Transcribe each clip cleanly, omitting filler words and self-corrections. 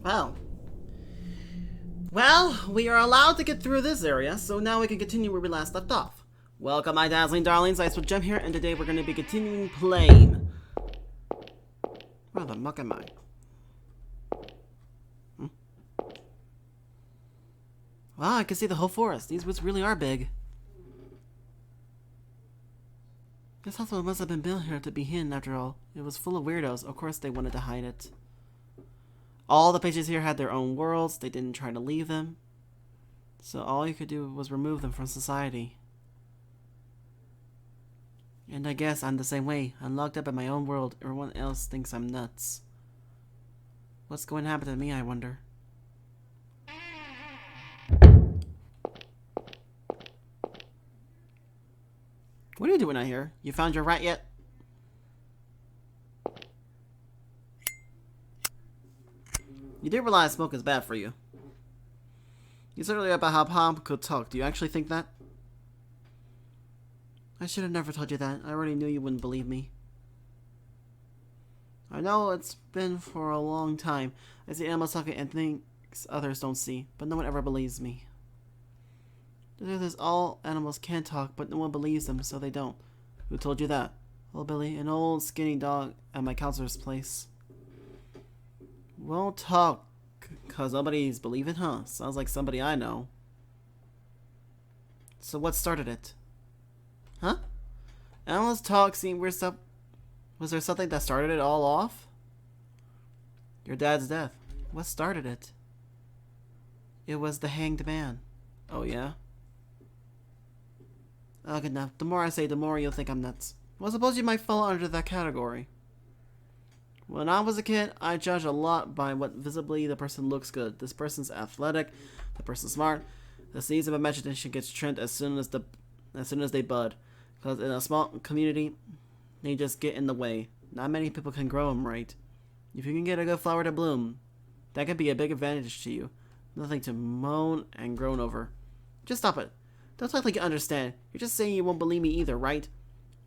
Well. Well, we are allowed to get through this area, so now we can continue where we last left off. Welcome, my dazzling darlings. IceWolfGem here, and today we're going to be continuing playing. Where the muck am I? Wow, I can see the whole forest. These woods really are big. This house must have been built here to be hidden after all. It was full of weirdos. Of course they wanted to hide it. All the pages here had their own worlds. They didn't try to leave them. So all you could do was remove them from society. And I guess I'm the same way. I'm locked up in my own world. Everyone else thinks I'm nuts. What's going to happen to me, I wonder? What are you doing out here? You found your rat yet? You do realize smoke is bad for you. You said earlier about how Pom could talk. Do you actually think that? I should have never told you that. I already knew you wouldn't believe me. I know it's been for a long time. I see animals talking and things others don't see, but no one ever believes me. The truth is, all animals can talk, but no one believes them, so they don't. Who told you that? Well, Billy, an old skinny dog at my counselor's place. Won't talk, cause nobody's believe it, huh? Sounds like somebody I know. So what started it? Huh? Animals talk, seeing weird stuff. Was there something that started it all off? Your dad's death. What started it? It was the hanged man. Oh yeah? Oh, good enough. The more I say, the more you'll think I'm nuts. Well, suppose you might fall under that category. When I was a kid, I judged a lot by what visibly the person looks good. This person's athletic, the person's smart. The seeds of imagination gets trimmed as soon as they bud. Because in a small community, they just get in the way. Not many people can grow them right. If you can get a good flower to bloom, that can be a big advantage to you. Nothing to moan and groan over. Just stop it. Don't talk like you understand. You're just saying you won't believe me either, right?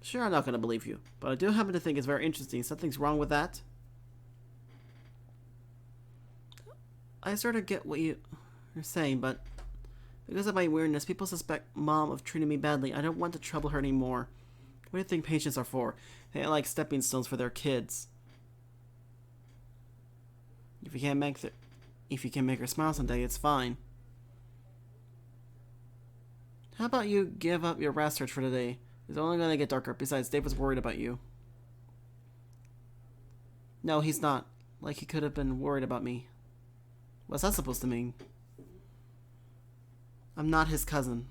Sure, I'm not going to believe you. But I do happen to think it's very interesting. Something's wrong with that? I sort of get what you're saying, but because of my weirdness, people suspect Mom of treating me badly. I don't want to trouble her anymore. What do you think patients are for? They are like stepping stones for their kids. If you can make her smile someday, it's fine. How about you give up your rat search for today? It's only going to get darker. Besides, Dave was worried about you. No, he's not. Like he could have been worried about me. What's that supposed to mean? I'm not his cousin.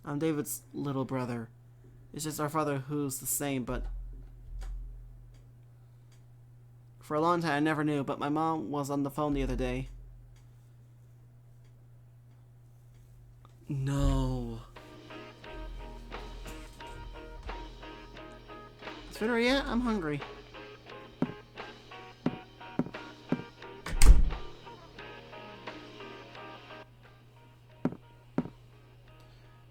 I'm David's little brother. It's just our father who's the same, but... For a long time, I never knew, but my mom was on the phone the other day. No. Is dinner yet? I'm hungry.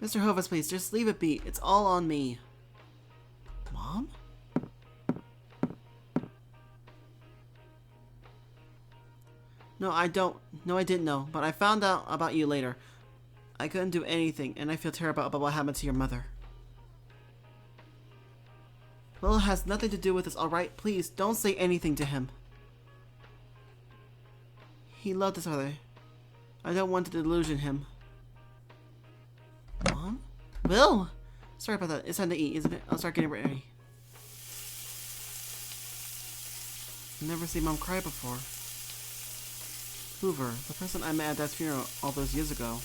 Mr. Hovis, please, just leave it be. It's all on me. Mom? No, I don't. No, I didn't know, but I found out about you later. I couldn't do anything, and I feel terrible about what happened to your mother. Well, it has nothing to do with this, alright? Please, don't say anything to him. He loved his mother. I don't want to delusion him. Mom? Will! Sorry about that. It's time to eat, isn't it? I'll start getting ready. I've never seen Mom cry before. Hoover, the person I met at Dad's funeral all those years ago.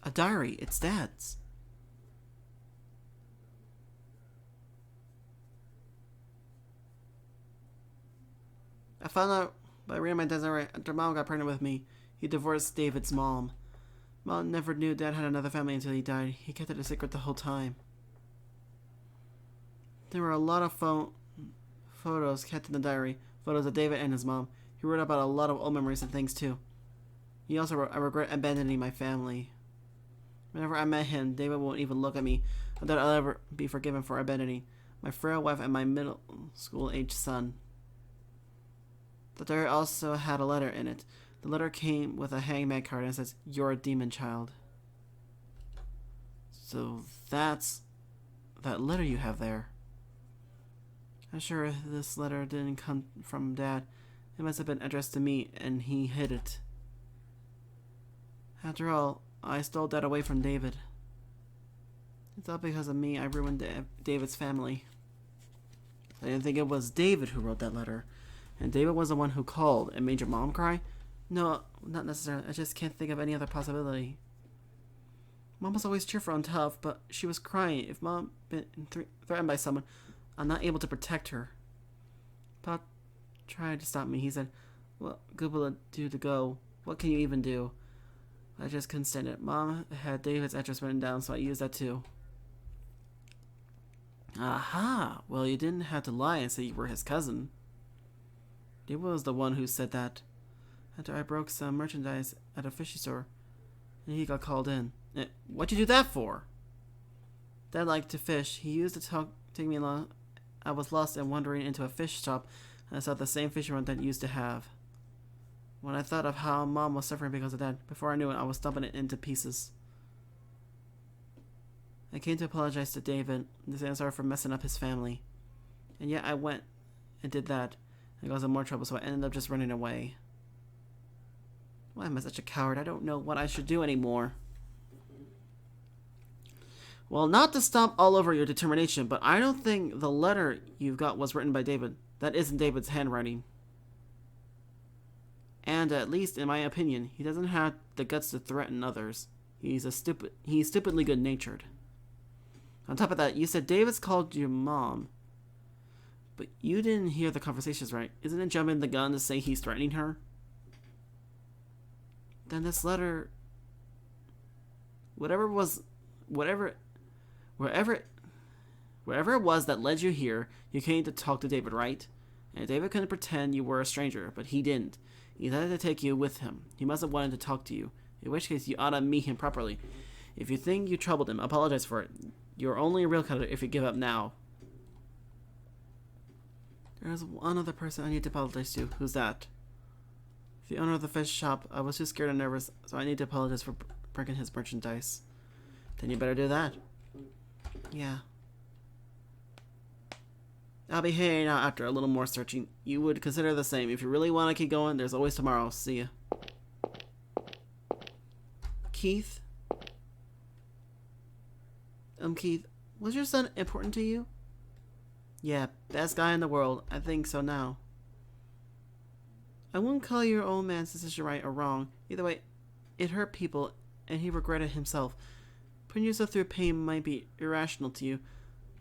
A diary. It's Dad's. I found out by reading my dad's diary after Mom got pregnant with me. He divorced David's mom. Mom never knew Dad had another family until he died. He kept it a secret the whole time. There were a lot of photos kept in the diary. Photos of David and his mom. He wrote about a lot of old memories and things too. He also wrote, I regret abandoning my family. Whenever I met him, David won't even look at me. I doubt I'll ever be forgiven for abandoning my frail wife and my middle school age son. The diary also had a letter in it. The letter came with a hangman card and says, "You're a demon child." So that's that letter you have there. I'm sure this letter didn't come from Dad. It must have been addressed to me, and he hid it. After all, I stole Dad away from David. It's all because of me I ruined David's family. I didn't think it was David who wrote that letter. And David was the one who called and made your mom cry? No, not necessarily. I just can't think of any other possibility. Mom was always cheerful and tough, but she was crying. If Mom been threatened by someone, I'm not able to protect her. Pop tried to stop me. He said, "What good will it do to go? What can you even do?" I just couldn't stand it. Mom had David's address written down, so I used that too. Aha! Well, you didn't have to lie and say you were his cousin. David was the one who said that. After I broke some merchandise at a fishy store, and he got called in. What'd you do that for? Dad liked to fish. He used to take me along. I was lost and wandering into a fish shop, and I saw the same fish run that used to have. When I thought of how Mom was suffering because of that, before I knew it, I was stumping it into pieces. I came to apologize to David and say I'm sorry for messing up his family. And yet I went and did that and caused him more trouble, so I ended up just running away. Why am I such a coward? I don't know what I should do anymore. Well, not to stomp all over your determination, but I don't think the letter you've got was written by David. That isn't David's handwriting. And at least, in my opinion, he doesn't have the guts to threaten others. He's stupidly good-natured. On top of that, you said David's called your mom. But you didn't hear the conversations right. Isn't it jumping the gun to say he's threatening her? Then this letter... Wherever it was that led you here, you came to talk to David, right? And David couldn't pretend you were a stranger, but he didn't. He decided to take you with him. He must have wanted to talk to you. In which case, you ought to meet him properly. If you think you troubled him, apologize for it. You're only a real coward if you give up now. There's one other person I need to apologize to. Who's that? The owner of the fish shop. I was too scared and nervous, so I need to apologize for breaking his merchandise. Then you better do that. Yeah. I'll be heading out after a little more searching. You would consider the same. If you really want to keep going, there's always tomorrow. See ya. Keith? Keith, was your son important to you? Yeah, best guy in the world. I think so now. I wouldn't call your old man's decision right or wrong. Either way, it hurt people, and he regretted himself. Putting yourself through pain might be irrational to you,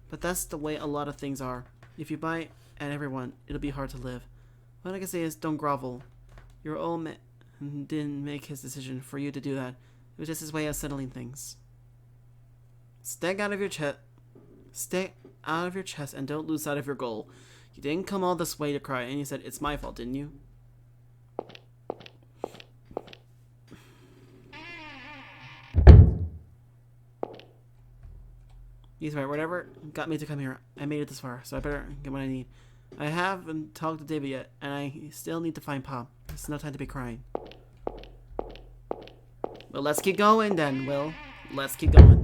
but that's the way a lot of things are. If you bite at everyone, it'll be hard to live. What I can say is, don't grovel. Your old man didn't make his decision for you to do that. It was just his way of settling things. Stay out of your chest and don't lose sight of your goal. You didn't come all this way to cry, and you said, it's my fault, didn't you? He's right, whatever got me to come here, I made it this far, so I better get what I need. I haven't talked to David yet, and I still need to find Pop. It's no time to be crying. Well, let's keep going then, Will. Let's keep going.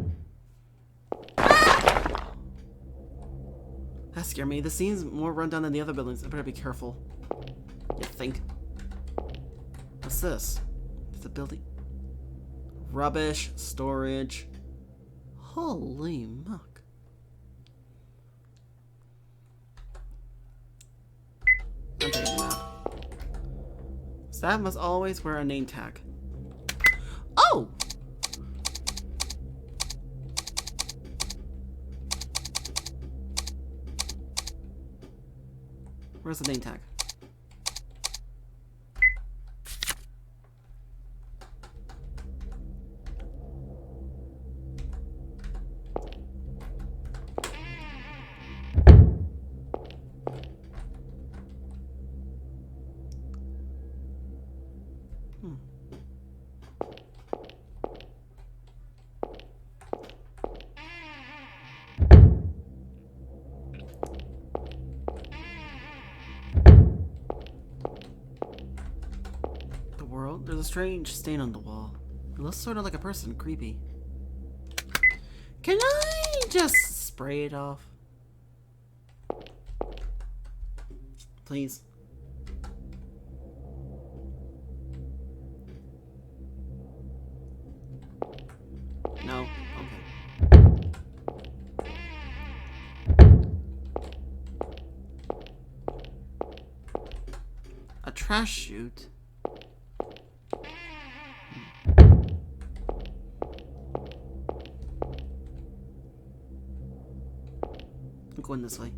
That scared me. The scene's more run down than the other buildings. I better be careful. You think? What's this? It's a building. Rubbish. Storage. Holy muck. I'm taking that. Staff must always wear a name tag. Oh! Where's the name tag? The world? There's a strange stain on the wall. It looks sort of like a person. Creepy. Can I just spray it off? Please. No? Okay. A trash chute? I'm going this way.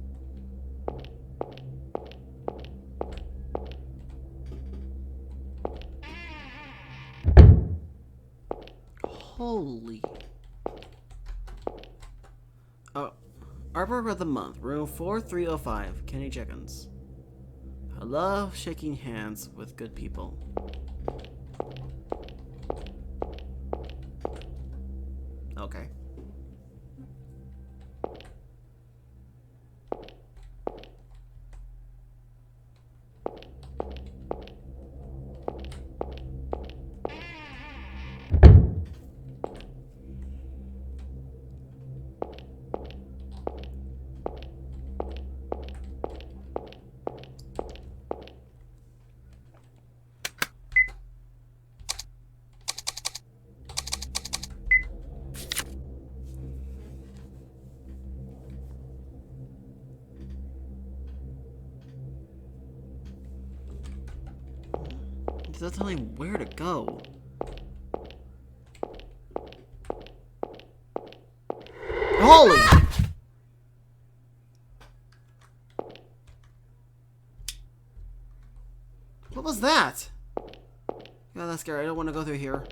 Holy. Oh. Arbor of the Month, room 4305, Kenny Chickens. I love shaking hands with good people. Okay. Doesn't tell me where to go. Holy! What was that? Yeah, that's scary. I don't want to go through here.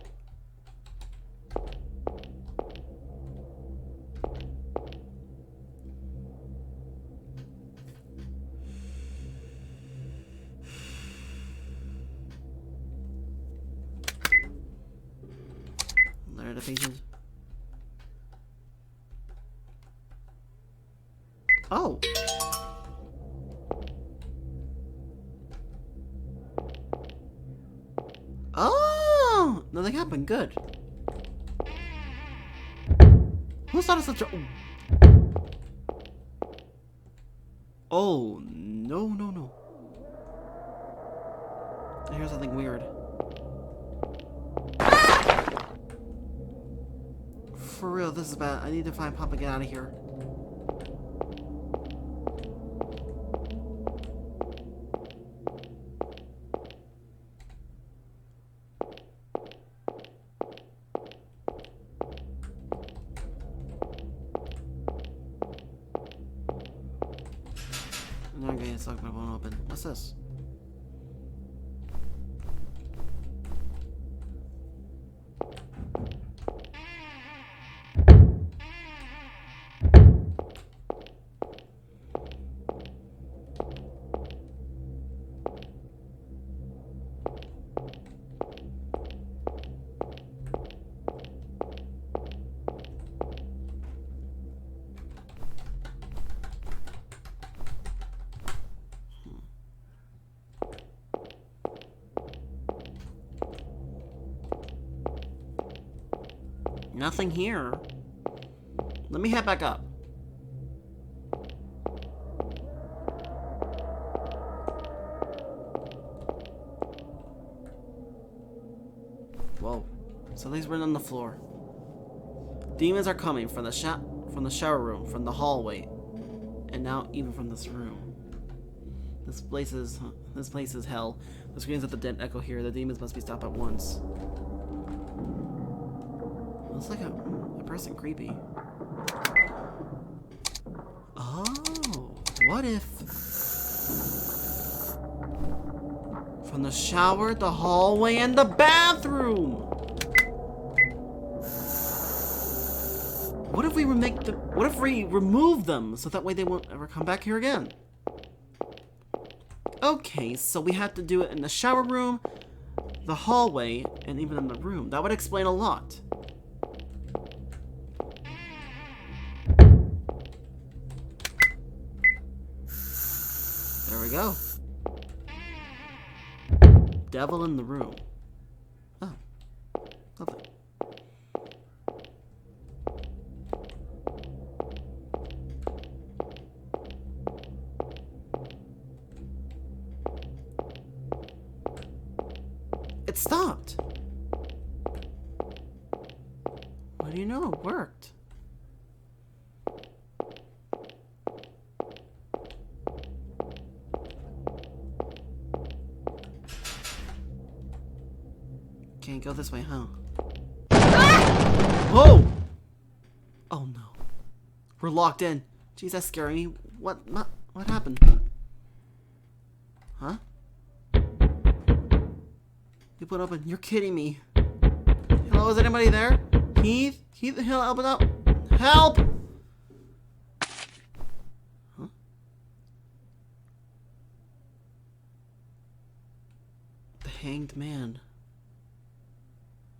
There are the pages. Oh! Oh! Nothing happened. Good. Who started such a... Oh, no, no, no. Here's something weird. For real, this is bad. I need to find Pop and get out of here. Okay, it's not gonna open. What's this? Nothing here. Let me head back up. Whoa. Something's written on the floor. Demons are coming from the shower room, from the hallway, and now even from this room. This place is hell. The screams of the dead echo here. The demons must be stopped at once. Looks like a person creepy. Oh, what if from the shower, the hallway, and the bathroom? What if we remove them so that way they won't ever come back here again? Okay, so we have to do it in the shower room, the hallway, and even in the room. That would explain a lot. There we go. Devil in the room. Oh. Lovely. It stopped. What do you know? It worked. Can't go this way, huh? Ah! Whoa! Oh no. We're locked in. Jeez, that's scaring me. What happened? Huh? You put open. You're kidding me. Hello, is anybody there? Heath? Heath, help out. Help! Huh? The Hanged Man.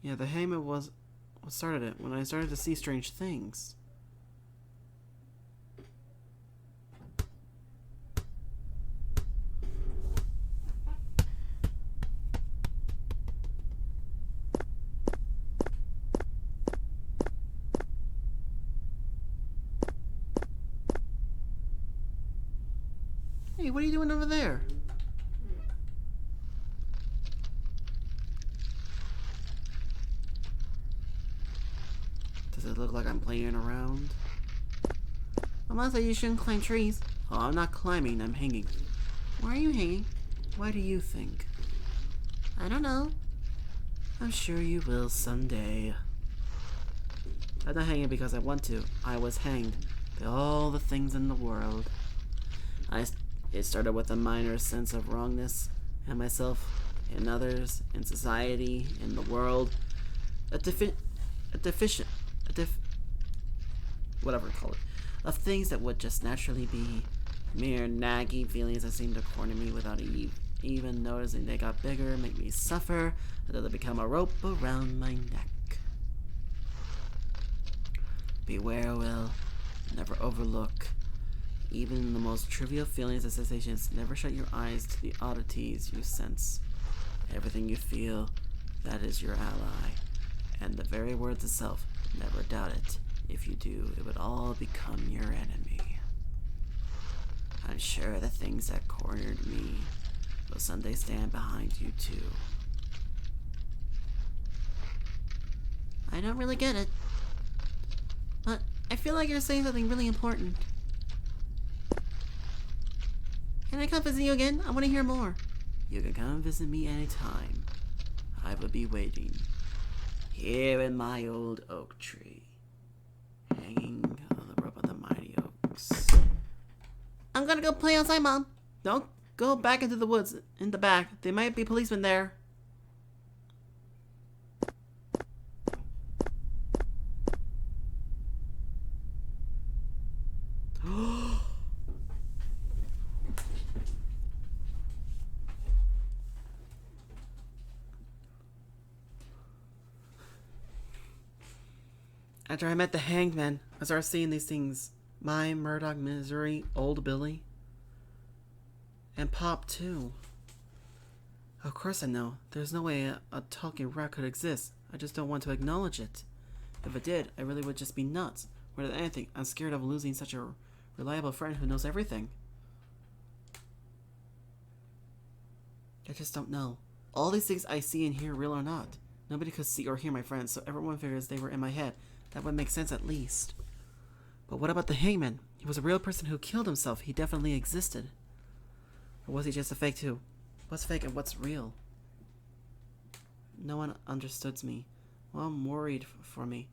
Yeah, the hangman was what started it, when I started to see strange things. Hey, what are you doing over there? Does it look like I'm playing around? Mama said you shouldn't climb trees. Oh, I'm not climbing, I'm hanging. Why are you hanging? Why do you think? I don't know. I'm sure you will someday. I'm not hanging because I want to. I was hanged by all the things in the world. It started with a minor sense of wrongness in myself, in others, in society, in the world. Whatever you call it, of things that would just naturally be mere nagging feelings that seemed to corner me without even noticing. They got bigger, make me suffer, until they become a rope around my neck. Beware, Will. Never overlook. Even the most trivial feelings and sensations, never shut your eyes to the oddities you sense. Everything you feel, that is your ally. And the very words itself, never doubt it. If you do, it would all become your enemy. I'm sure the things that cornered me will someday stand behind you too. I don't really get it. But I feel like you're saying something really important. Can I come visit you again? I want to hear more. You can come visit me anytime. I will be waiting. Here in my old oak tree. Hanging on the rope of the mighty oaks. I'm gonna go play outside, Mom. Don't go back into the woods in the back. There might be policemen there. After I met the Hanged Man, I started seeing these things. My Murdoch, Missouri, Old Billy. And Pop, too. Of course I know. There's no way a talking rat could exist. I just don't want to acknowledge it. If it did, I really would just be nuts. More than anything, I'm scared of losing such a reliable friend who knows everything. I just don't know. All these things I see and hear, real or not. Nobody could see or hear my friends, so everyone figures they were in my head. That would make sense at least. But what about the hangman? He was a real person who killed himself. He definitely existed. Or was he just a fake too? What's fake and what's real? No one understood me. Mom worried for me,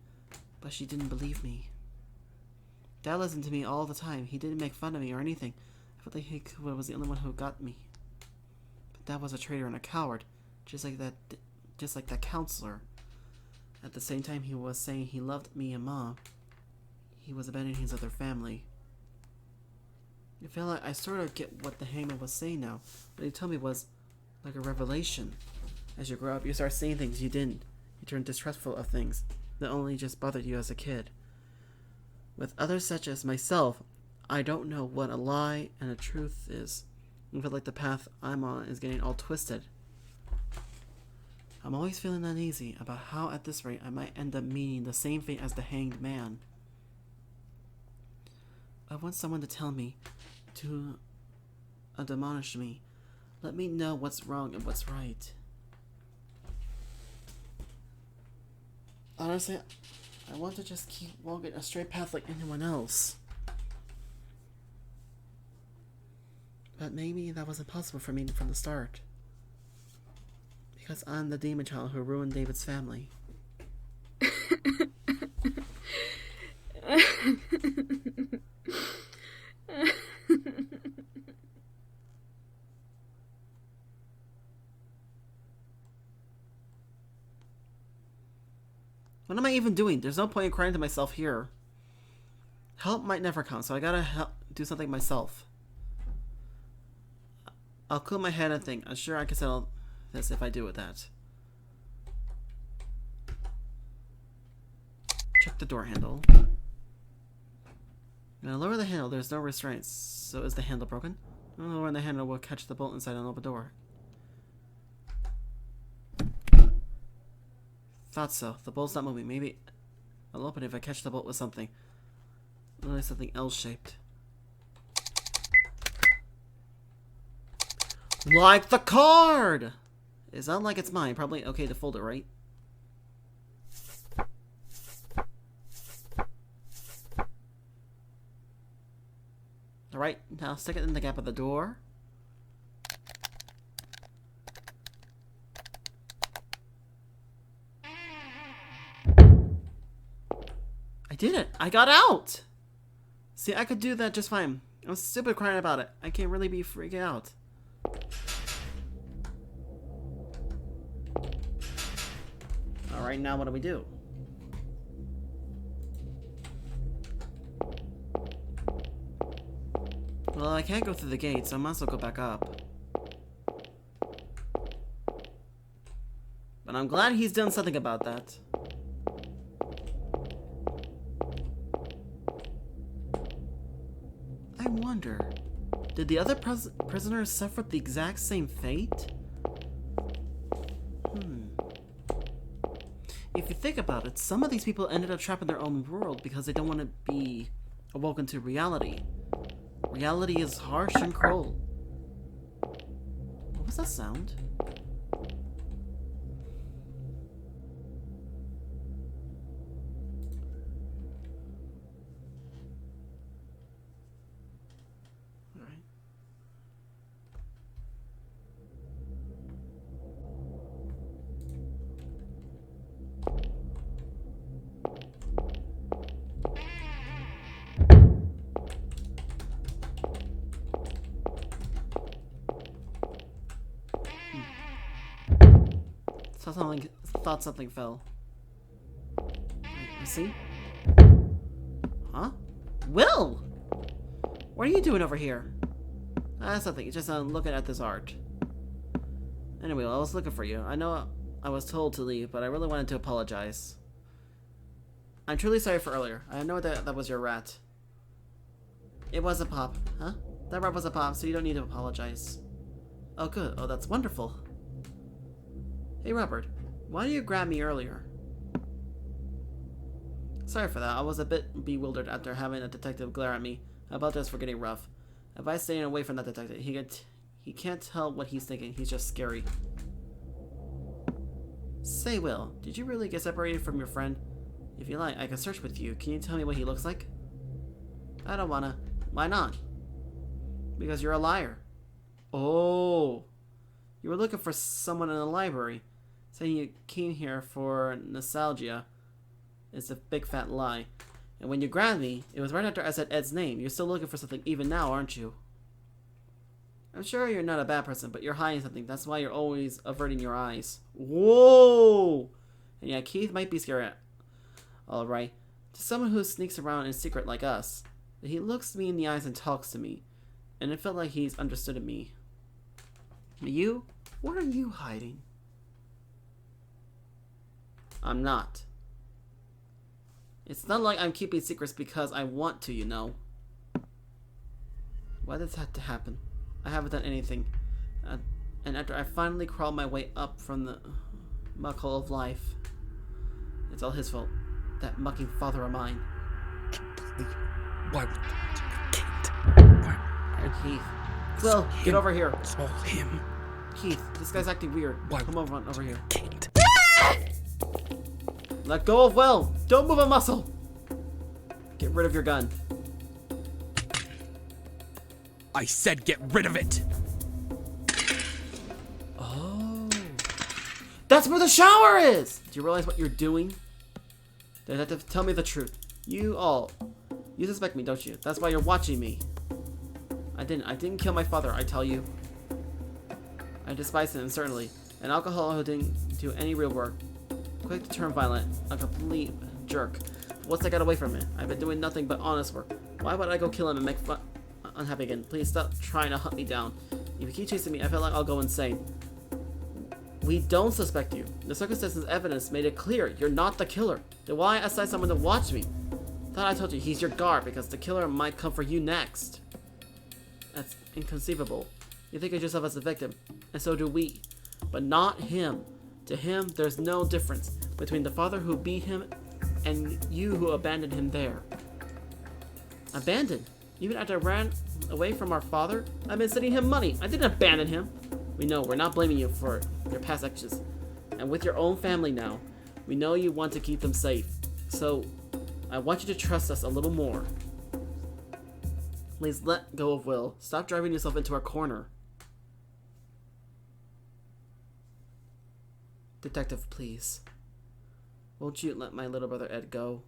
but she didn't believe me. Dad listened to me all the time. He didn't make fun of me or anything. I felt like he was the only one who got me. But Dad was a traitor and a coward, just like that counselor. At the same time he was saying he loved me and Mom, he was abandoning his other family. I feel like I sort of get what the hangman was saying now. What he told me was like a revelation. As you grow up, you start seeing things you didn't. You turn distrustful of things that only just bothered you as a kid. With others such as myself, I don't know what a lie and a truth is. I feel like the path I'm on is getting all twisted. I'm always feeling uneasy about how at this rate I might end up meeting the same fate as the hanged man. I want someone to tell me, to admonish me. Let me know what's wrong and what's right. Honestly, I want to just keep walking a straight path like anyone else. But maybe that was impossible for me from the start. Because I'm the demon child who ruined David's family. What am I even doing? There's no point in crying to myself here. Help might never come, so I gotta do something myself. I'll cool my head and think. I'm sure I can settle this if I do with that. Check the door handle. When I lower the handle, there's no restraints. So is the handle broken? Lowering the handle will catch the bolt inside an open door. Thought so. The bolt's not moving. Maybe I'll open it if I catch the bolt with something. Like something L-shaped. Like the card! It's not like it's mine. Probably okay to fold it, right? Alright, now stick it in the gap of the door. I did it! I got out! See, I could do that just fine. I was stupid crying about it. I can't really be freaking out. Alright, now what do we do? Well, I can't go through the gate, so I might as well go back up. But I'm glad he's done something about that. I wonder, did the other prisoners suffer the exact same fate? If you think about it, some of these people ended up trapped in their own world because they don't want to be awoken to reality. Reality is harsh and cruel. What was that sound? Alright. Thought something fell. See? Huh? Will! What are you doing over here? That's nothing. Just looking at this art. Anyway, I was looking for you. I know I was told to leave, but I really wanted to apologize. I'm truly sorry for earlier. I know that was your rat. It was a pop. Huh? That rat was a pop, so you don't need to apologize. Oh, good. Oh, that's wonderful. Hey, Robert. Why did you grab me earlier? Sorry for that. I was a bit bewildered after having a detective glare at me. I apologize for getting rough. If I stay away from that detective, he can't tell what he's thinking. He's just scary. Say, Will, did you really get separated from your friend? If you like, I can search with you. Can you tell me what he looks like? I don't wanna. Why not? Because you're a liar. Oh. You were looking for someone in the library. Saying you came here for nostalgia is a big fat lie. And when you grabbed me, it was right after I said Ed's name. You're still looking for something even now, aren't you? I'm sure you're not a bad person, but you're hiding something. That's why you're always averting your eyes. Whoa! And yeah, Keith might be scary. Alright. To someone who sneaks around in secret like us. But he looks me in the eyes and talks to me. And it felt like he's understood me. You? What are you hiding? I'm not. It's not like I'm keeping secrets because I want to, you know. Why did this have to happen? I haven't done anything. And after I finally crawled my way up from the muck hole of life, it's all his fault. That mucking father of mine. Why would Keith. Quill, get over here. It's all him. Keith, this guy's acting weird. Why? Come over here. Can't. Let go of Will. Don't move a muscle. Get rid of your gun. I said get rid of it. Oh. That's where the shower is! Do you realize what you're doing? They have to tell me the truth. You suspect me, don't you? That's why you're watching me. I didn't kill my father, I tell you. I despise him, certainly. An alcoholic who didn't do any real work. Quick to turn violent. A complete jerk. What's I got away from it? I've been doing nothing but honest work. Why would I go kill him and make fun unhappy again? Please stop trying to hunt me down. If you keep chasing me, I feel like I'll go insane. We don't suspect you. The circumstances evidence made it clear you're not the killer. Then why assign someone to watch me? Thought I told you he's your guard because the killer might come for you next. That's inconceivable. You think of yourself as the victim, and so do we. But not him. To him, there's no difference between the father who beat him and you who abandoned him there. Abandoned? Even after I ran away from our father? I've been sending him money. I didn't abandon him. We know, we're not blaming you for your past actions. And with your own family now, we know you want to keep them safe. So, I want you to trust us a little more. Please let go of Will. Stop driving yourself into a corner. Detective, please. Won't you let my little brother Ed go?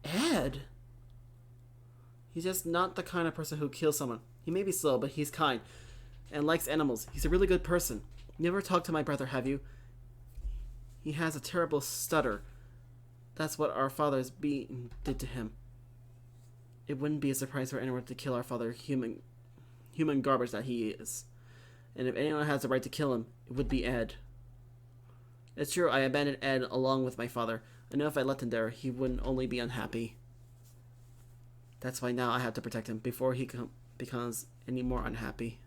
Ed? He's just not the kind of person who kills someone. He may be slow, but he's kind and likes animals. He's a really good person. You never talked to my brother, have you? He has a terrible stutter. That's what our father's beating did to him. It wouldn't be a surprise for anyone to kill our father, human garbage that he is. And if anyone has the right to kill him, it would be Ed. It's true, I abandoned Ed along with my father. I know if I left him there, he wouldn't only be unhappy. That's why now I have to protect him before he becomes any more unhappy.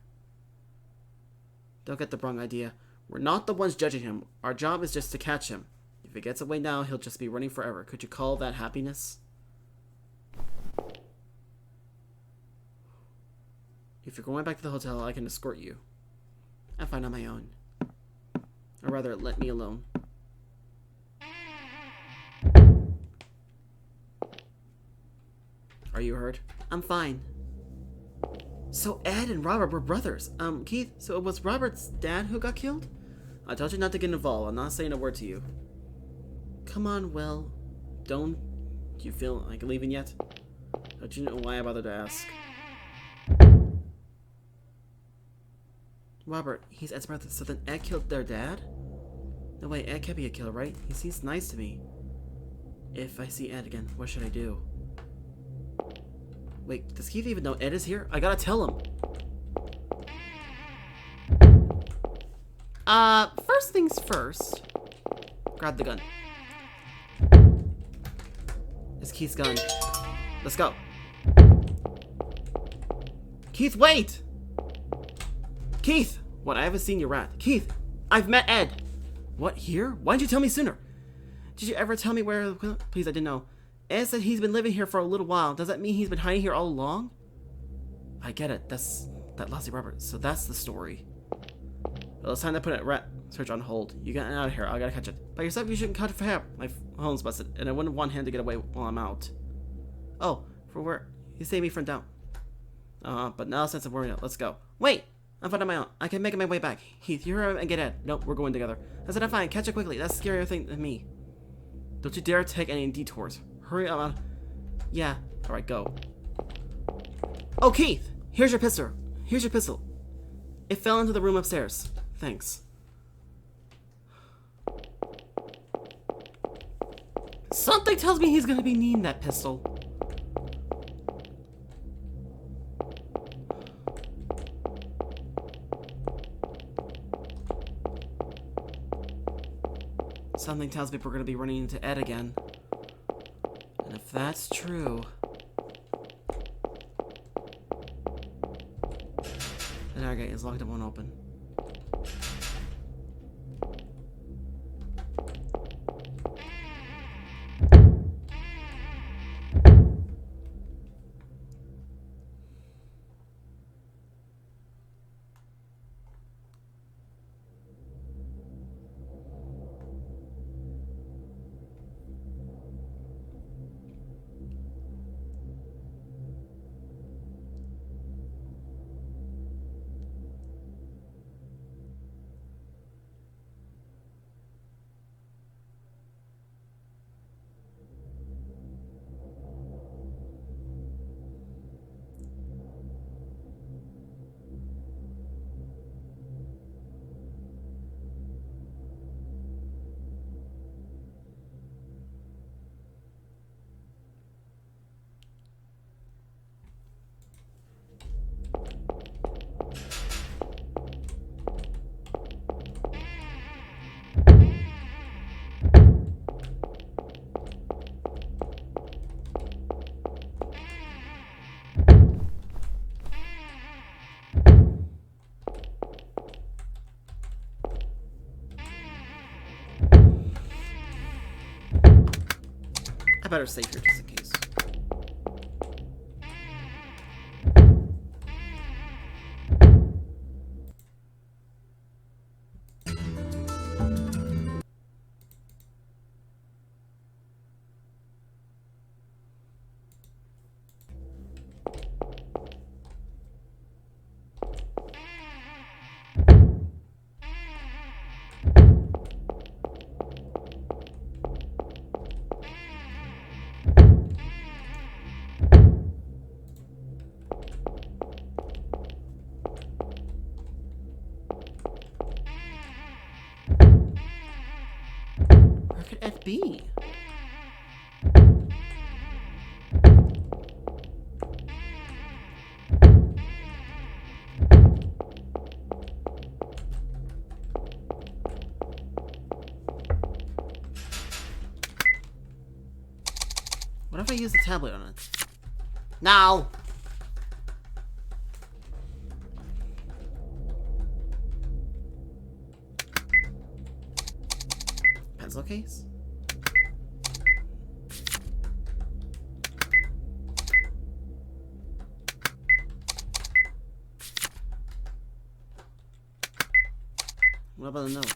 Don't get the wrong idea. We're not the ones judging him. Our job is just to catch him. If he gets away now, he'll just be running forever. Could you call that happiness? If you're going back to the hotel, I can escort you. I'm fine on my own. Or rather, let me alone. Are you hurt? I'm fine. So Ed and Robert were brothers. Keith, so it was Robert's dad who got killed? I told you not to get involved. I'm not saying a word to you. Come on, Will. Don't you feel like leaving yet? Don't you know why I bothered to ask? Robert, he's Ed's brother, so then Ed killed their dad? No way, Ed can't be a killer, right? He seems nice to me. If I see Ed again, what should I do? Wait, does Keith even know Ed is here? I gotta tell him. First things first. Grab the gun. It's Keith's gun. Let's go. Keith, wait! Keith! What, I haven't seen your rat. Keith, I've met Ed. What, here? Why didn't you tell me sooner? Did you ever tell me where... Please, I didn't know. Ed said he's been living here for a little while. Does that mean he's been hiding here all along? I get it. That's that Lassie Robert. So that's the story. Well, it's time to put a rat search on hold. You get out of here. I gotta catch it. By yourself, you shouldn't catch it for him. My phone's busted, and I wouldn't want him to get away while I'm out. Oh, for where? You saved me from down. But now since I'm worried, let's go. Wait! I'm fine on my own. I can make my way back. Heath, you hurry and get Ed. Nope, we're going together. I said I'm fine. Catch it quickly. That's a scarier thing than me. Don't you dare take any detours. Hurry up. Yeah. Alright, go. Oh, Keith! Here's your pistol. Here's your pistol. It fell into the room upstairs. Thanks. Something tells me he's gonna be needing that pistol. Something tells me we're gonna be running into Ed again. And if that's true... The narrow gate is locked, it won't open. I better save here just in case. Where could Ed be? What if I use the tablet on it? Now! Pencil case? What about a note?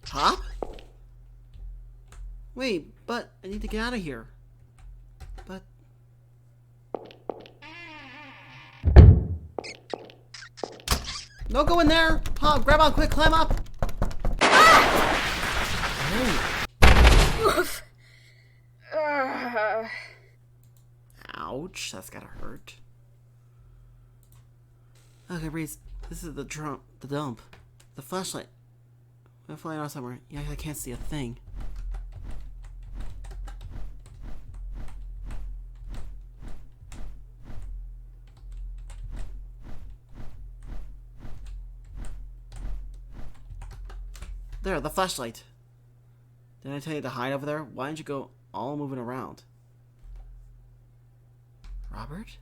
Pop? Wait, but I need to get out of here. But... No, go in there! Pop, grab on quick, climb up! Ah! Oof. Ouch, that's gotta hurt. Okay, Breeze, this is the dump. The flashlight. I'm flying out somewhere. Yeah, I can't see a thing. There, the flashlight. Didn't I tell you to hide over there? Why didn't you go all moving around? Robert?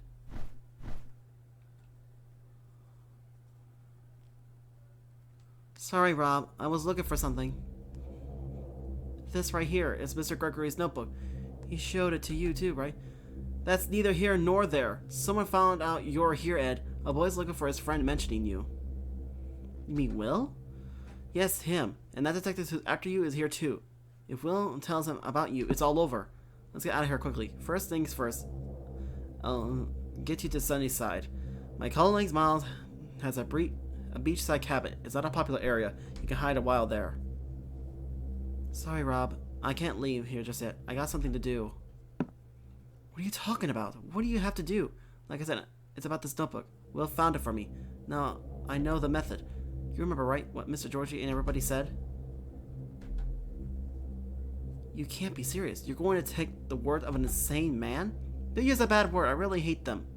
Sorry, Rob. I was looking for something. This right here is Mr. Gregory's notebook. He showed it to you too, right? That's neither here nor there. Someone found out you're here, Ed. A boy's looking for his friend mentioning you. You mean Will? Yes, him. And that detective who's after you is here too. If Will tells him about you, it's all over. Let's get out of here quickly. First things first. I'll get you to Sunnyside. My colleague Miles has a beachside cabin. It's not a popular area. You can hide a while there. Sorry, Rob. I can't leave here just yet. I got something to do. What are you talking about? What do you have to do? Like I said, it's about this notebook. Will found it for me. Now, I know the method. You remember, right, what Mr. Georgie and everybody said? You can't be serious. You're going to take the word of an insane man? They use a bad word. I really hate them.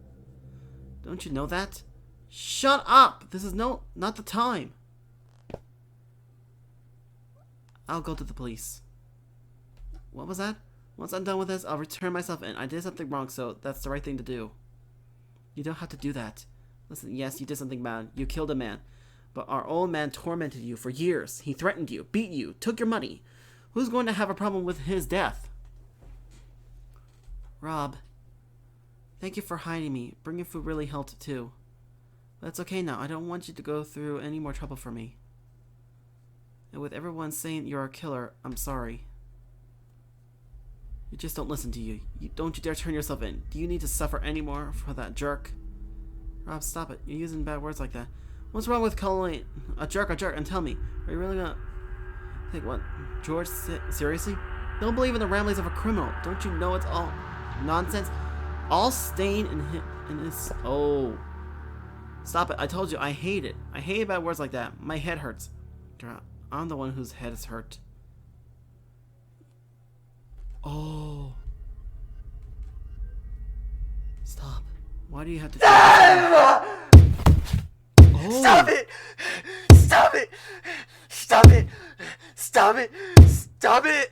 Don't you know that? Shut up! This is not the time. I'll go to the police. What was that? Once I'm done with this, I'll return myself in. I did something wrong, so that's the right thing to do. You don't have to do that. Listen, yes, you did something bad. You killed a man. But our old man tormented you for years. He threatened you, beat you, took your money. Who's going to have a problem with his death? Rob, thank you for hiding me. Bringing food really helped too. But it's okay now. I don't want you to go through any more trouble for me. And with everyone saying you're a killer, I'm sorry. You just don't listen to you. Don't you dare turn yourself in. Do you need to suffer any more for that jerk? Rob, stop it. You're using bad words like that. What's wrong with calling a jerk, and tell me, are you really gonna take what? George, seriously? Don't believe in the ramblings of a criminal. Don't you know it's all nonsense? All stain in his... Oh. Stop it. I told you, I hate it. I hate bad words like that. My head hurts. I'm the one whose head is hurt. Oh. Stop. Why do you have to... Oh. Stop it! Stop it! Stop it! Stop it! Stop it!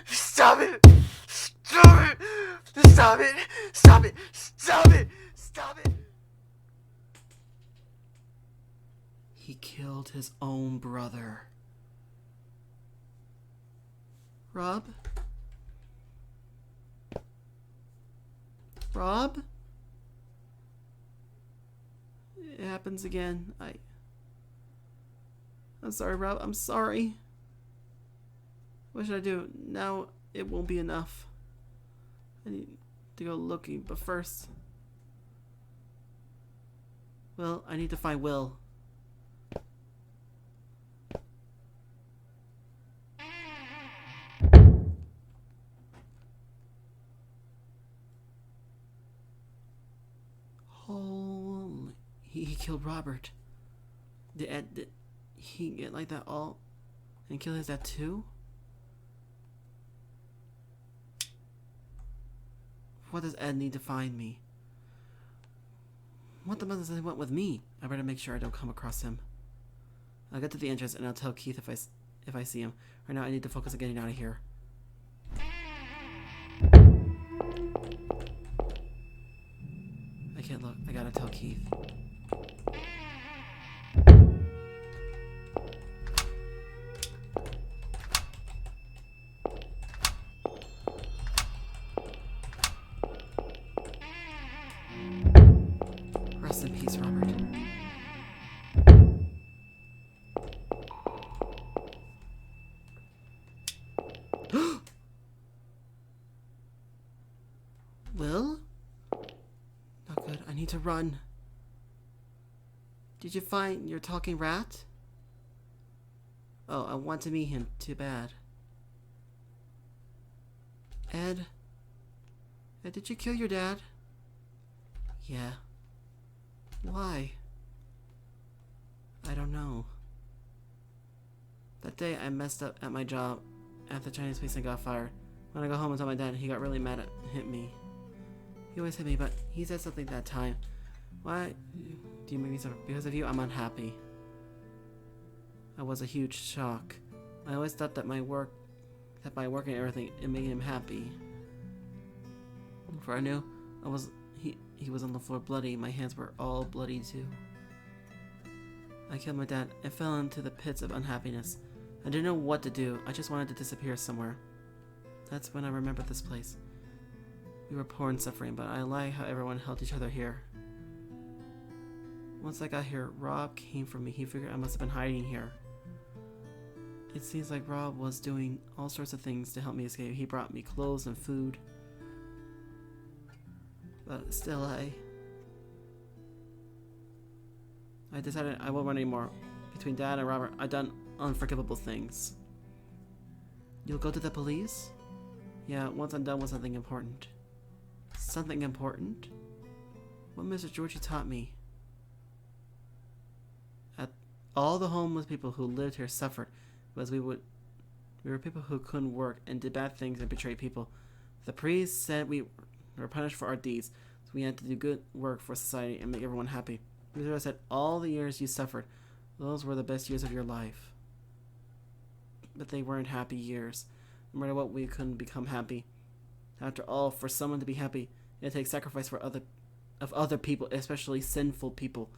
Stop it! Stop it! Stop it! Stop it! Stop it! Stop it! He killed his own brother. Rob? Rob? It happens again. I'm sorry, Rob. I'm sorry. What should I do? Now it won't be enough. I need to go looking, but first... Well, I need to find Will. Holy... He killed Robert. Did he get like that all and kill his dad too? What does Ed need to find me? What the mother said he went with me? I better make sure I don't come across him. I'll get to the entrance and I'll tell Keith if I see him. Right now I need to focus on getting out of here. I can't look. I gotta tell Keith. Rest in peace, Robert. Will? Not good. I need to run. Did you find your talking rat? Oh, I want to meet him. Too bad. Ed? Ed, did you kill your dad? Yeah. Why? I don't know. That day I messed up at my job at the Chinese place and got fired. When I got home and told my dad, he got really mad at hit me. He always hit me, but he said something that time. Why do you make me so? Because of you, I'm unhappy. I was a huge shock. I always thought that my work and everything, it made him happy. For I knew he was on the floor bloody. My hands were all bloody too. I killed my dad and fell into the pits of unhappiness. I didn't know what to do. I just wanted to disappear somewhere. That's when I remembered this place. We were poor and suffering, but I like how everyone held each other here. Once I got here, Rob came for me. He figured I must have been hiding here. It seems like Rob was doing all sorts of things to help me escape. He brought me clothes and food. But still, I decided I won't run anymore. Between Dad and Robert, I've done unforgivable things. You'll go to the police? Yeah, once I'm done with something important. Something important? What Mr. Georgie taught me. All the homeless people who lived here suffered because we were people who couldn't work and did bad things and betrayed people. The priest said we were punished for our deeds, so we had to do good work for society and make everyone happy. Mr. said, all the years you suffered, those were the best years of your life. But they weren't happy years. No matter what, we couldn't become happy. After all, for someone to be happy, it takes sacrifice of other people, especially sinful people.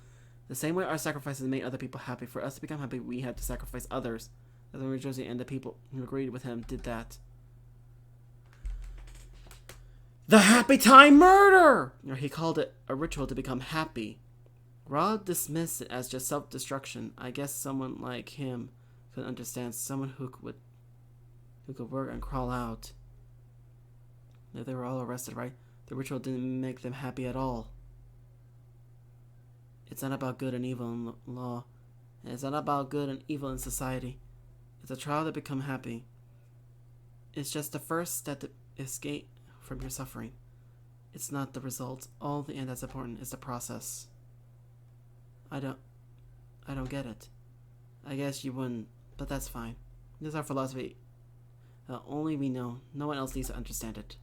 The same way our sacrifices made other people happy, for us to become happy, we had to sacrifice others. That's when Josie and the people who agreed with him did that. The Happy Time Murder! Or he called it a ritual to become happy. Rod dismissed it as just self-destruction. I guess someone like him could understand, someone who could work and crawl out. If they were all arrested, right? The ritual didn't make them happy at all. It's not about good and evil in law. It's not about good and evil in society. It's a trial to become happy. It's just the first step to escape from your suffering. It's not the result. All the end that's important is the process. I don't get it. I guess you wouldn't, but that's fine. This is our philosophy. Only we know. No one else needs to understand it.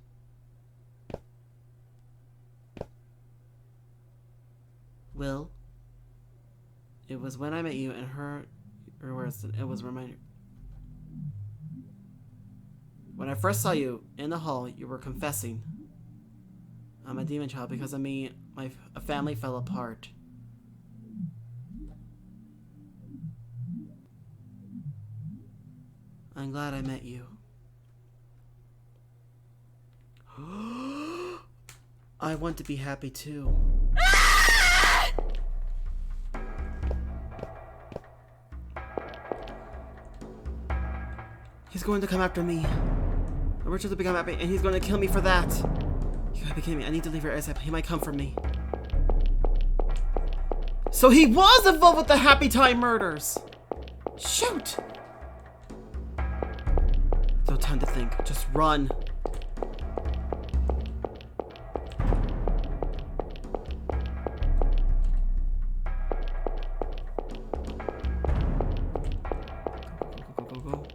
Will, it was when I met you and it was a reminder. When I first saw you in the hall, you were confessing. I'm a demon child. Because of me, a family fell apart. I'm glad I met you. I want to be happy too. He's going to come after me. Richard to become happy, and he's going to kill me for that. You gotta be kidding me. I need to leave here ASAP. He might come for me. So he was involved with the Happy Time murders! Shoot! No time to think. Just run. Go, go, go, go.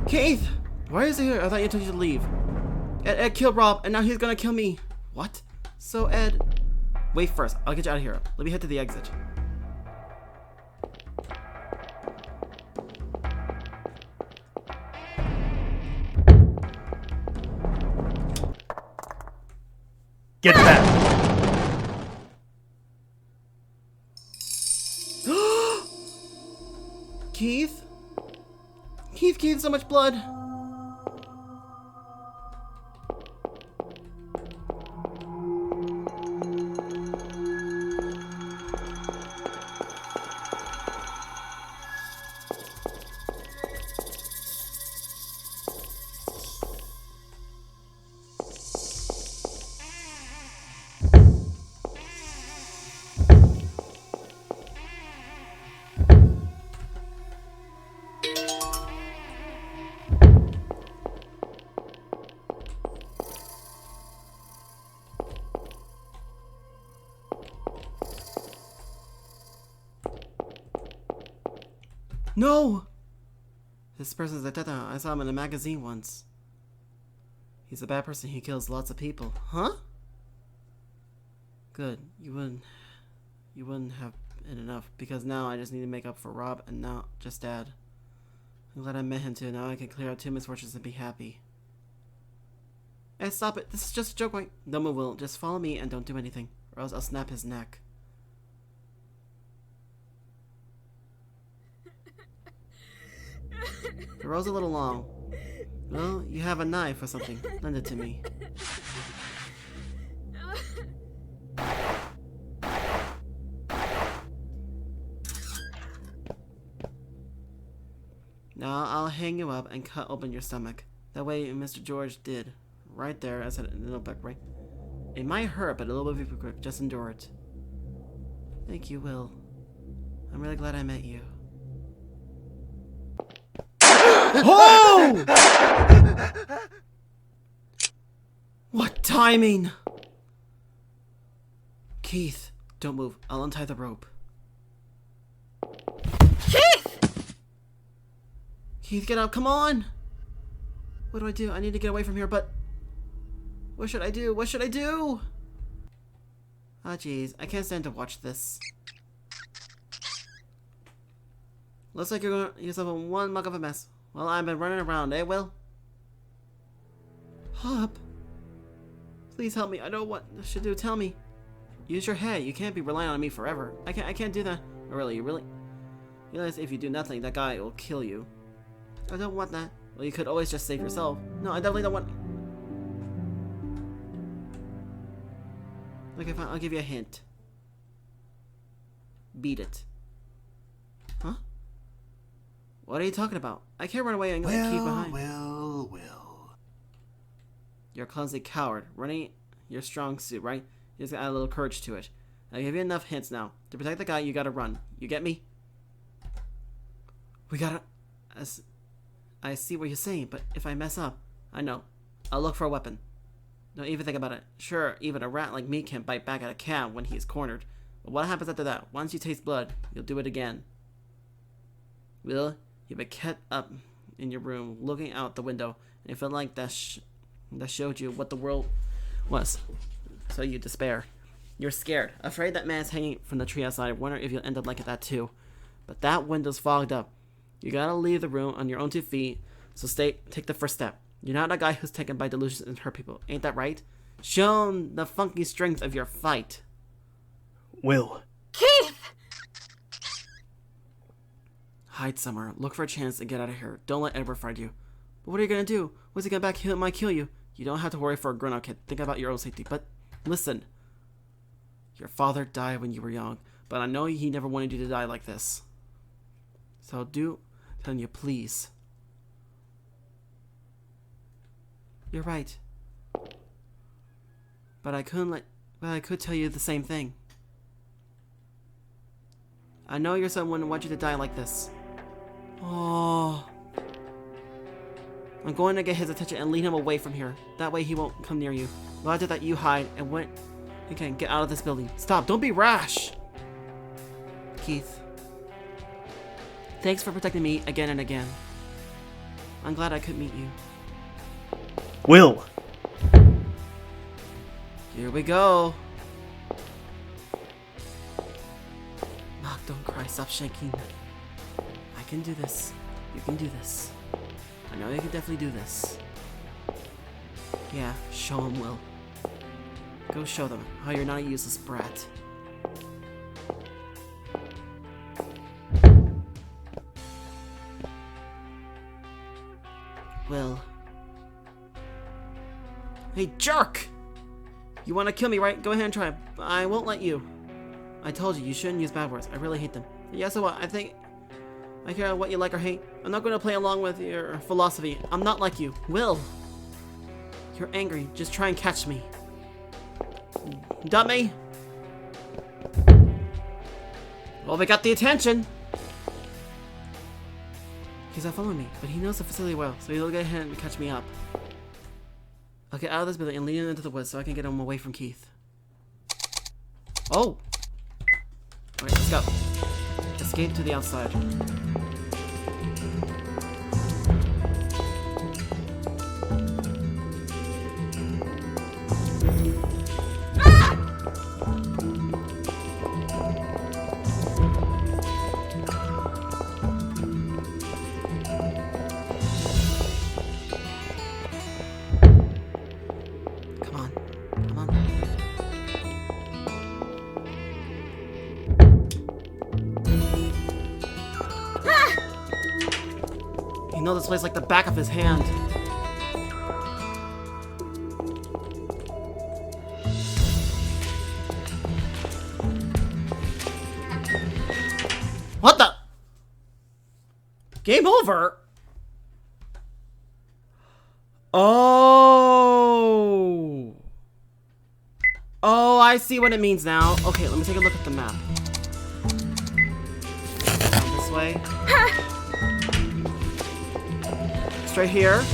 Keith! Why is he here? I thought you told you to leave. Ed killed Rob, and now he's gonna kill me. What? So, Ed... Wait first. I'll get you out of here. Let me head to the exit. Get back! Keith? Keith, so much blood. No! This person's a teta. I saw him in a magazine once. He's a bad person. He kills lots of people. Huh? Good. You wouldn't have it enough, because now I just need to make up for Rob and now just Dad. I'm glad I met him too. Now I can clear out 2 misfortunes and be happy. Hey, stop it. This is just a joke, right? No one will. Just follow me and don't do anything, or else I'll snap his neck. The row's a little long. Well, you have a knife or something. Lend it to me. Now I'll hang you up and cut open your stomach. That way Mr. George did. Right there, I said it in the notebook, right? It might hurt, but a little bit quick. Just endure it. Thank you, Will. I'm really glad I met you. Oh! What timing! Keith, don't move. I'll untie the rope. Keith! Keith, get up. Come on! What do I do? I need to get away from here, but... What should I do? What should I do? Ah, jeez. I can't stand to watch this. Looks like you're going to yourself in one mug of a mess. Well, I've been running around, eh, Will? Hop. Please help me. I don't know what I should do. Tell me. Use your head. You can't be relying on me forever. I can't do that. Oh, really? You really? You realize if you do nothing, that guy will kill you. I don't want that. Well, you could always just save yourself. No, I definitely don't want... Okay, fine. I'll give you a hint. Beat it. Huh? What are you talking about? I can't run away and keep behind. Well. You're a clumsy coward. Running your strong suit, right? You just gotta add a little courage to it. I give you enough hints now. To protect the guy, you gotta run. You get me? We gotta... I see what you're saying, but if I mess up, I know. I'll look for a weapon. Don't even think about it. Sure, even a rat like me can bite back at a cat when he's cornered. But what happens after that? Once you taste blood, you'll do it again. Will, you've been kept up in your room, looking out the window, and it felt like that showed you what the world was. So you despair. You're scared, afraid that man's hanging from the tree outside. Wonder if you'll end up like that too. But that window's fogged up. You gotta leave the room on your own 2 feet. So take the first step. You're not a guy who's taken by delusions and hurt people. Ain't that right? Show 'em the funky strength of your fight. Will. Keith! Hide somewhere. Look for a chance to get out of here. Don't let Edward find you. But what are you gonna do? What's he gonna back? He might kill you. You don't have to worry for a grown-up kid. Think about your own safety. But listen. Your father died when you were young. But I know he never wanted you to die like this. So telling you, please. You're right. But I could tell you the same thing. I know your son wouldn't want you to die like this. Oh. I'm going to get his attention and lead him away from here. That way he won't come near you. Well, after that, you hide and get out of this building. Stop. Don't be rash. Keith. Thanks for protecting me again and again. I'm glad I could meet you. Will. Here we go. Mark, don't cry. Stop shaking. I can do this. You can do this. I know you can definitely do this. Yeah, show them, Will. Go show them how you're not a useless brat. Will. Hey, jerk! You want to kill me, right? Go ahead and try. I won't let you. I told you, you shouldn't use bad words. I really hate them. Yeah, so what? I think I care what you like or hate. I'm not going to play along with your philosophy. I'm not like you. Will. You're angry. Just try and catch me. Dummy. Well, we got the attention. He's not following me, but he knows the facility well, so he'll get ahead and catch me up. I'll get out of this building and lead him into the woods so I can get him away from Keith. Oh! Alright, let's go. Escape to the outside. He knows this place like the back of his hand. What the? Game over? Oh. Oh, I see what it means now. Okay, let me take a look at the map. Down this way. Straight here.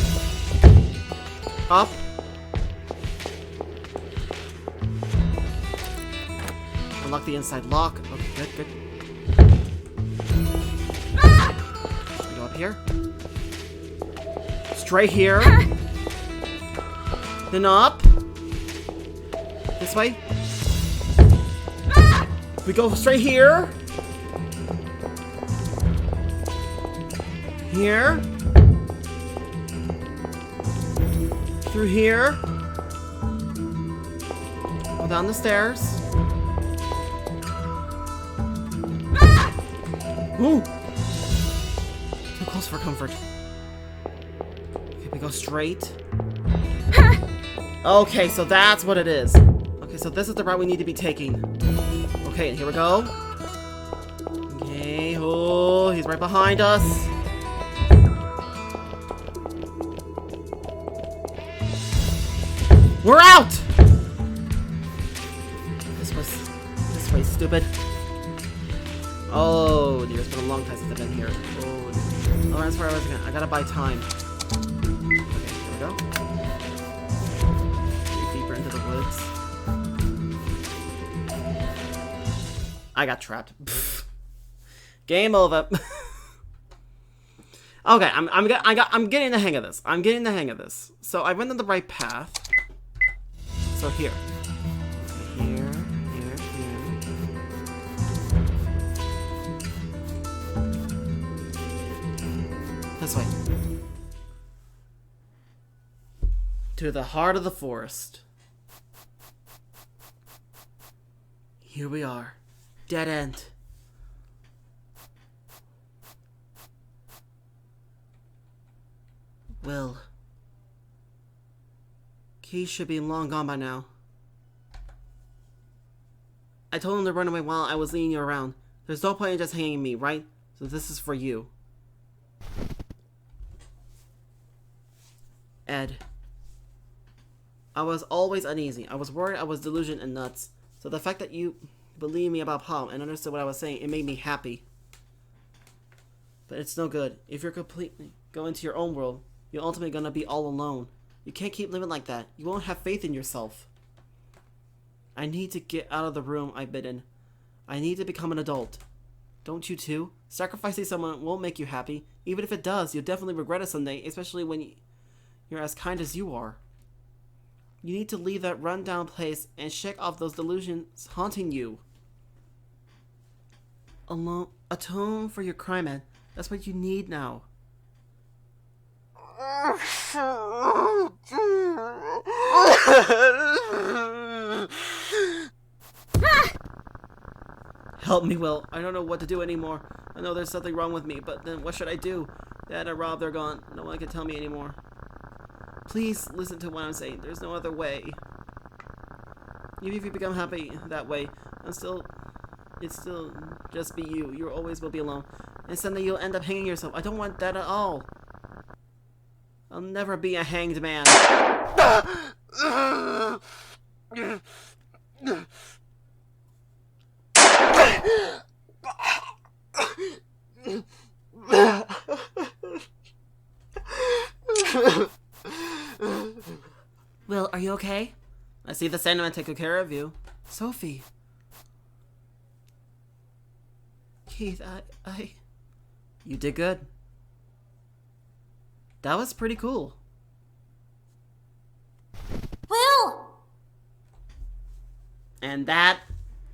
Up. Unlock the inside lock. Okay, good, good. We go up here. Straight here. Then up. This way. We go straight here. Here. Through here. Go down the stairs. Ooh! Too close for comfort. Okay, we go straight. Okay, so that's what it is. Okay, so this is the route we need to be taking. Okay, and here we go. Okay, oh, he's right behind us. We're out! This way, stupid. Oh dear, it's been a long time since I've been here. Oh dear. Oh, that's where I was again. I gotta buy time. Okay, here we go. Deeper into the woods. I got trapped. Game over. Okay, I'm getting the hang of this. I'm getting the hang of this. So I went on the right path. So here. Here. This way. To the heart of the forest. Here we are. Dead end. Will. Keys should be long gone by now. I told him to run away while I was leading you around. There's no point in just hanging me, right? So this is for you. Ed. I was always uneasy. I was worried I was delusional and nuts. So the fact that you believed me about Palm and understood what I was saying, it made me happy. But it's no good. If you're completely going to your own world, you're ultimately gonna be all alone. You can't keep living like that. You won't have faith in yourself. I need to get out of the room I've been in. I need to become an adult. Don't you too? Sacrificing someone won't make you happy. Even if it does, you'll definitely regret it someday, especially when you're as kind as you are. You need to leave that run-down place and shake off those delusions haunting you. Atone for your crime, Ed. That's what you need now. Help me, Will. I don't know what to do anymore. I know there's something wrong with me, but then what should I do? Dad and Rob, they're gone. No one can tell me anymore. Please listen to what I'm saying. There's no other way. Even if you become happy that way, it's still just be you. You always will be alone. And someday you'll end up hanging yourself. I don't want that at all. I'll never be a hanged man. Will, are you okay? I see the Sandman take good care of you. Sophie. Keith, You did good. That was pretty cool. Will! And that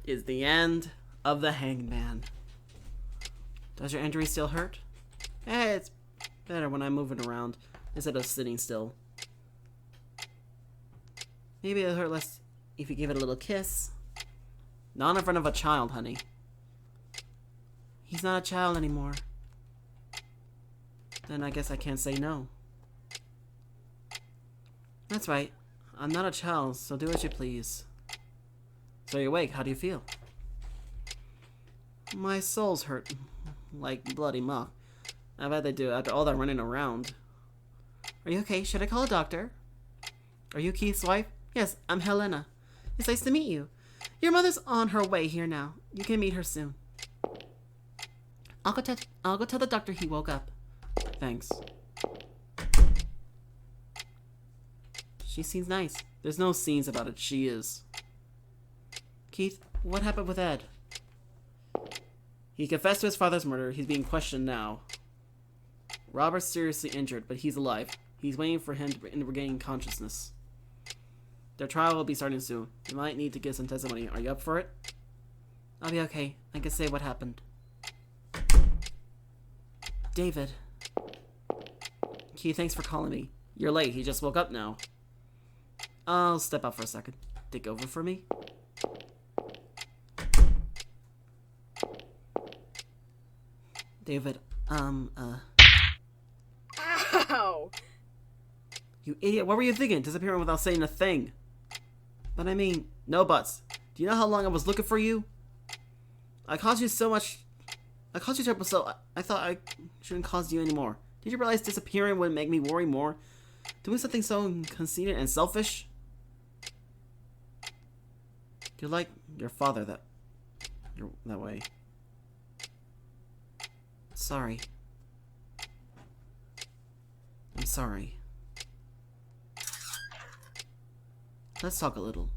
is the end of the Hanged Man. Does your injury still hurt? It's better when I'm moving around instead of sitting still. Maybe it'll hurt less if you give it a little kiss. Not in front of a child, honey. He's not a child anymore. Then I guess I can't say no. That's right. I'm not a child, so do as you please. So you're awake. How do you feel? My soul's hurt. Like bloody muck. I bet they do after all that running around. Are you okay? Should I call a doctor? Are you Keith's wife? Yes, I'm Helena. It's nice to meet you. Your mother's on her way here now. You can meet her soon. I'll go tell the doctor he woke up. Thanks. She seems nice. There's no scenes about it. She is. Keith, what happened with Ed? He confessed to his father's murder. He's being questioned now. Robert's seriously injured, but he's alive. He's waiting for him to regain consciousness. Their trial will be starting soon. You might need to give some testimony. Are you up for it? I'll be okay. I can say what happened. David. Keith, thanks for calling me. You're late. He just woke up now. I'll step out for a second. Take over for me? David, Ow! You idiot, what were you thinking? Disappearing without saying a thing. But I mean, no buts. Do you know how long I was looking for you? I caused you so much. I caused you trouble, so I thought I shouldn't cause you anymore. Did you realize disappearing would make me worry more? Doing something so conceited and selfish? You're like your father you're that way. Sorry. I'm sorry. Let's talk a little.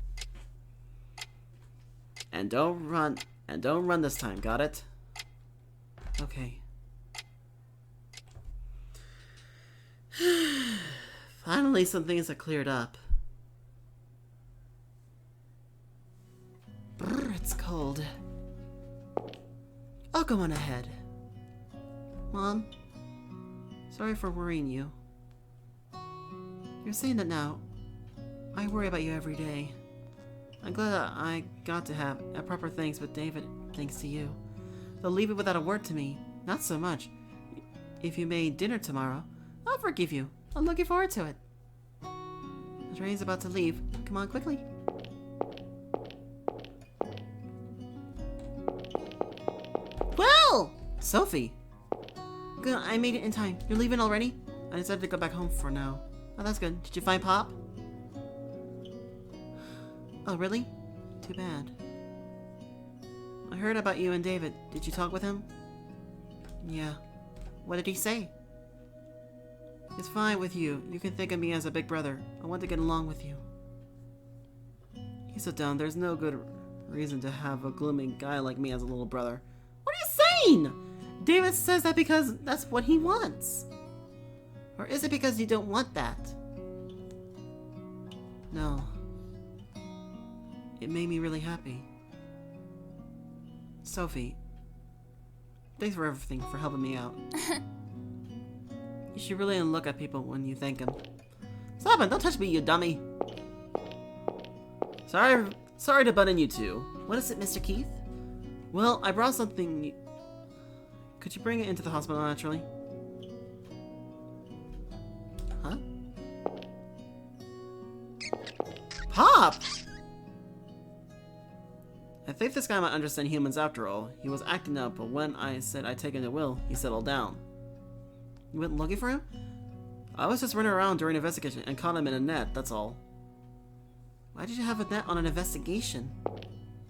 And don't run this time, got it? Okay. Finally, some things are cleared up. Brr, it's cold. I'll go on ahead. Mom, sorry for worrying you. You're saying that now. I worry about you every day. I'm glad that I got to have a proper thanks with David thanks to you. They'll leave it without a word to me. Not so much. If you made dinner tomorrow, I'll forgive you. I'm looking forward to it. The train's about to leave. Come on, quickly. Well! Sophie! Good, I made it in time. You're leaving already? I decided to go back home for now. Oh, that's good. Did you find Pop? Oh, really? Too bad. I heard about you and David. Did you talk with him? Yeah. What did he say? It's fine with you. You can think of me as a big brother. I want to get along with you. He's so dumb. There's no good reason to have a gloomy guy like me as a little brother. What are you saying? David says that because that's what he wants. Or is it because you don't want that? No. It made me really happy. Sophie, thanks for everything, for helping me out. You should really look at people when you thank them. Stop it! Don't touch me, you dummy! Sorry to butt in you two. What is it, Mr. Keith? Well, I brought something. Could you bring it into the hospital naturally? Huh? Pop! I think this guy might understand humans after all. He was acting up, but when I said I'd take him to Will, he settled down. You went looking for him? I was just running around during an investigation and caught him in a net, that's all. Why did you have a net on an investigation?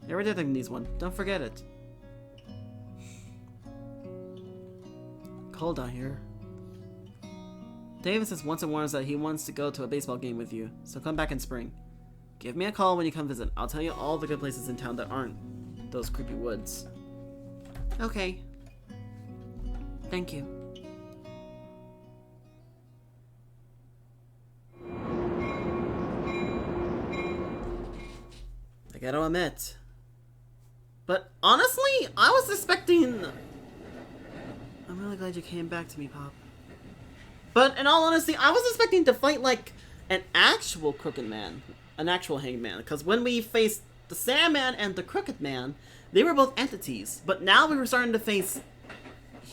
Every day needs one. Don't forget it. Cold out here. David says once and warns that he wants to go to a baseball game with you, so come back in spring. Give me a call when you come visit. I'll tell you all the good places in town that aren't those creepy woods. Okay. Thank you. I gotta admit. But honestly, I was expecting... I'm really glad you came back to me, Pop. But in all honesty, I was expecting to fight like an actual crooked man. An actual hangman. Because when we faced the Sandman and the Crooked Man, they were both entities. But now we were starting to face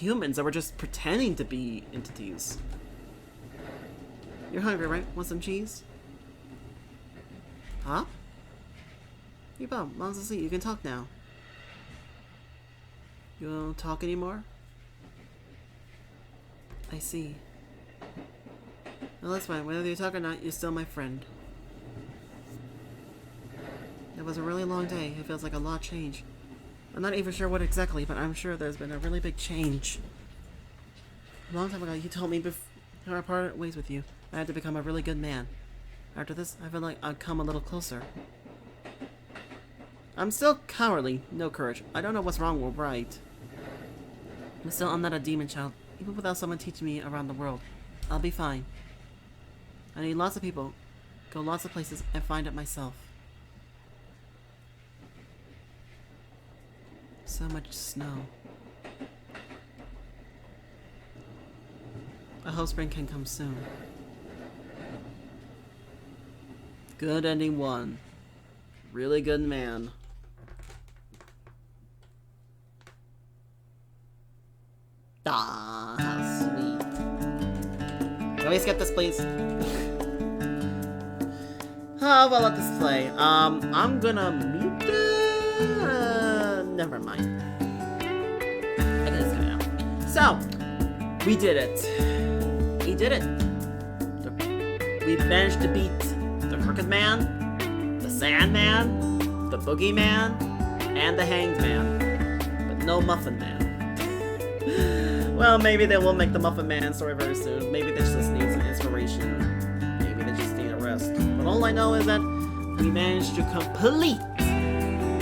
humans that were just pretending to be entities. You're hungry, right? Want some cheese? Huh? Hey, Bob, mom's asleep. You can talk now. You don't talk anymore? I see. Well, that's fine. Whether you talk or not, you're still my friend. It was a really long day. It feels like a lot changed. I'm not even sure what exactly, but I'm sure there's been a really big change. A long time ago, you told me before I parted ways with you, I had to become a really good man. After this, I feel like I've come a little closer. I'm still cowardly, no courage. I don't know what's wrong or right. But still, I'm not a demon child. Even without someone teaching me around the world, I'll be fine. I need lots of people, go lots of places, and find it myself. So much snow. I hope spring can come soon. Good ending 1. Really good man. Ah, how sweet. Can we skip this, please? Oh, well, let this play. I'm gonna mute it. Never mind. I guess it's coming out. So, we did it. We did it. We managed to beat the Crooked Man, the Sandman, the Boogeyman, and the Hanged Man. But no Muffin Man. Well, maybe they will make the Muffin Man story very soon. Maybe they just need some inspiration. Maybe they just need a rest. But all I know is that we managed to complete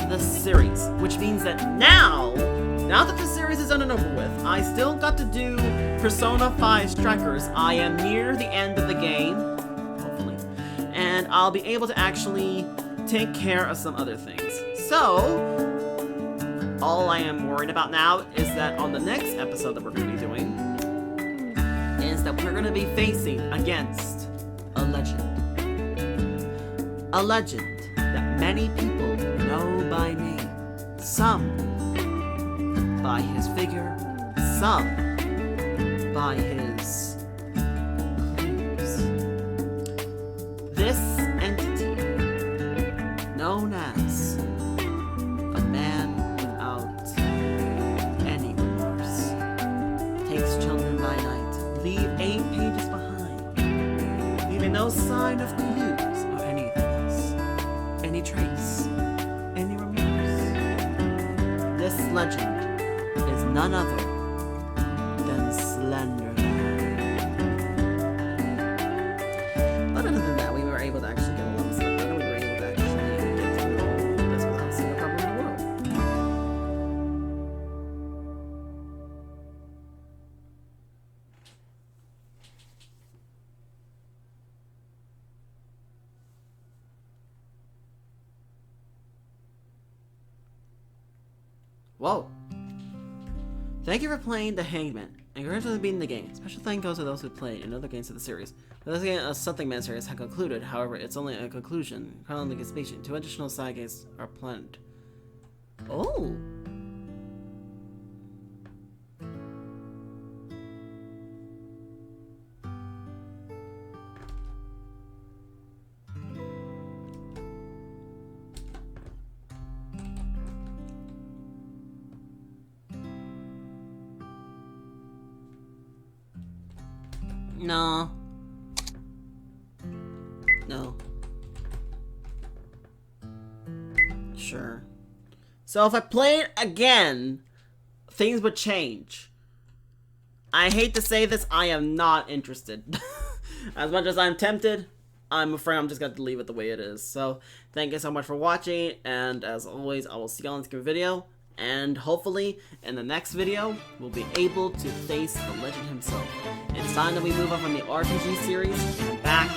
the series, which means that now that the series is done and over with, I still got to do Persona 5 Strikers. I am near the end of the game, hopefully, and I'll be able to actually take care of some other things. So, all I am worried about now is that on the next episode that we're going to be doing, is that we're going to be facing against a legend. A legend that many people know by name. Some by his figure, some by his clues. This entity, known as a man without any remorse, takes children by night, leave 8 pages behind, leaving no sign of clues or anything else, any trace, any remorse. This legend is none other than Slender. But other than that, we were able to actually get a lot of stuff done, and we were able to actually get through this without seeing a problem in the world. Whoa. Thank you for playing The Hangman, and congratulations on beating the game. Special thank goes to those who played in other games of the series. This game of Something Man series has concluded, however, it's only a conclusion. Chronological speaking, 2 additional side games are planned. Oh! No. No. Sure. So if I play it again, things would change. I hate to say this, I am not interested. As much as I'm tempted, I'm afraid I'm just going to leave it the way it is. So, thank you so much for watching, and as always, I will see you all in the next video. And hopefully, in the next video, we'll be able to face the legend himself. It's time that we move on from the RPG series and back